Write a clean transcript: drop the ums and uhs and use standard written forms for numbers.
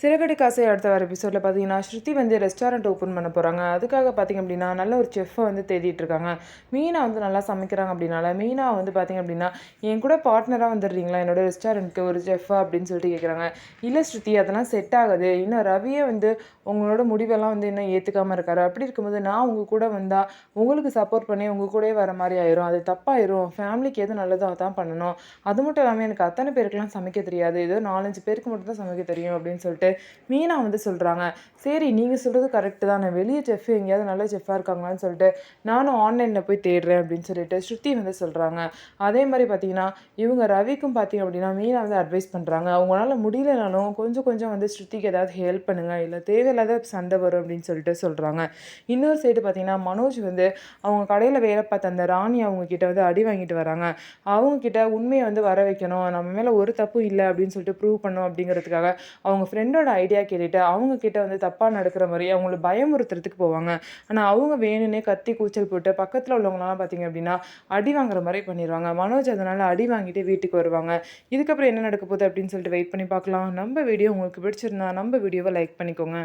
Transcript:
சிறகடி காசை அடுத்த வர எபிசோடில் பார்த்தீங்கன்னா ஸ்ருதி வந்து ரெஸ்டாரண்ட் ஓப்பன் பண்ண போகிறாங்க. அதுக்காக பார்த்திங்க அப்படின்னா நல்ல ஒரு செஃப்பை வந்து தேடிட்டு இருக்காங்க. மீனா வந்து நல்லா சமைக்கிறாங்க அப்படின்னால மீனா வந்து பார்த்திங்க அப்படின்னா என் கூட பார்ட்னராக வந்துடுறீங்களா என்னோட ரெஸ்டாரண்ட்டுக்கு ஒரு செஃப்பா அப்படின்னு சொல்லிட்டு கேட்குறாங்க. இல்லை ஸ்ருதி அதெல்லாம் செட் ஆகுது, இன்னும் ரவியை வந்து உங்களோட முடிவெல்லாம் வந்து இன்னும் ஏற்றுக்காமல் இருக்காரு. அப்படி இருக்கும்போது நான் உங்கள் கூட வந்தால் உங்களுக்கு சப்போர்ட் பண்ணி உங்கள் கூடயே வர மாதிரி ஆயிரும், அது தப்பாயிரும். ஃபேமிலிக்கு எது நல்லதோ அதான் பண்ணணும். அது மட்டும் இல்லாமல் எனக்கு அத்தனை பேருக்குலாம் சமைக்க தெரியாது, ஏதோ 4-5 பேருக்கு மட்டும் தான் சமைக்க தெரியும் அப்படின்னு சொல்லிட்டு மீனா வந்து சொல்கிறாங்க. சரி நீங்கள் சொல்கிறது கரெக்டு தான், நான் வெளியே செஃப் எங்கேயாவது நல்ல செஃப்பாக இருக்காங்களான்னு சொல்லிட்டு நானும் ஆன்லைனில் போய் தேடுறேன் அப்படின்னு சொல்லிட்டு ஸ்ருதி வந்து சொல்கிறாங்க. அதே மாதிரி பார்த்தீங்கன்னா இவங்க ரவிக்கும் பார்த்தீங்க அப்படின்னா மீனா வந்து அட்வைஸ் பண்ணுறாங்க. அவங்களால முடியலனாலும் கொஞ்சம் கொஞ்சம் வந்து ஸ்ருதிக்கு ஏதாவது ஹெல்ப் பண்ணுங்கள், இல்லை தேவையில்லாத சண்டை வரும் அப்படின்னு சொல்லிட்டு சொல்கிறாங்க. இன்னொரு சைடு பார்த்தீங்கன்னா மனோஜ் வந்து அவங்க கடையில் வேலை பார்த்த அந்த ராணி அவங்க கிட்ட வந்து அடி வாங்கிட்டு வராங்க. அவங்க கிட்ட உண்மையை வந்து வர வைக்கணும், நம்ம மேலே ஒரு தப்பும் இல்லை அப்படின்னு சொல்லிட்டு ப்ரூவ் பண்ணணும் அப்படிங்கிறதுக்காக அவங்க ஃப்ரெண்டோட ஐடியா கேட்டுட்டு அவங்க கிட்ட வந்து தப்பாக நடக்கிற மாதிரி அவங்கள பயமுறுத்துறதுக்கு போவாங்க. ஆனால் அவங்க வேணும்னே கத்தி கூச்சல் போட்டு பக்கத்தில் உள்ளவங்களாம் பார்த்தீங்க அப்படின்னா அடி வாங்குற மாதிரி பண்ணிடுவாங்க. மனோஜ் அதனால் அடி வாங்கிட்டு வீட்டுக்கு வருவாங்க. இதுக்கப்புறம் என்ன நடக்க போகுது அப்படின்னு சொல்லிட்டு வெயிட் பண்ணி பார்க்கலாம். நம்ம வீடியோ உங்களுக்கு பிடிச்சிருந்தா நம்ம வீடியோவை லைக் பண்ணிக்கோங்க.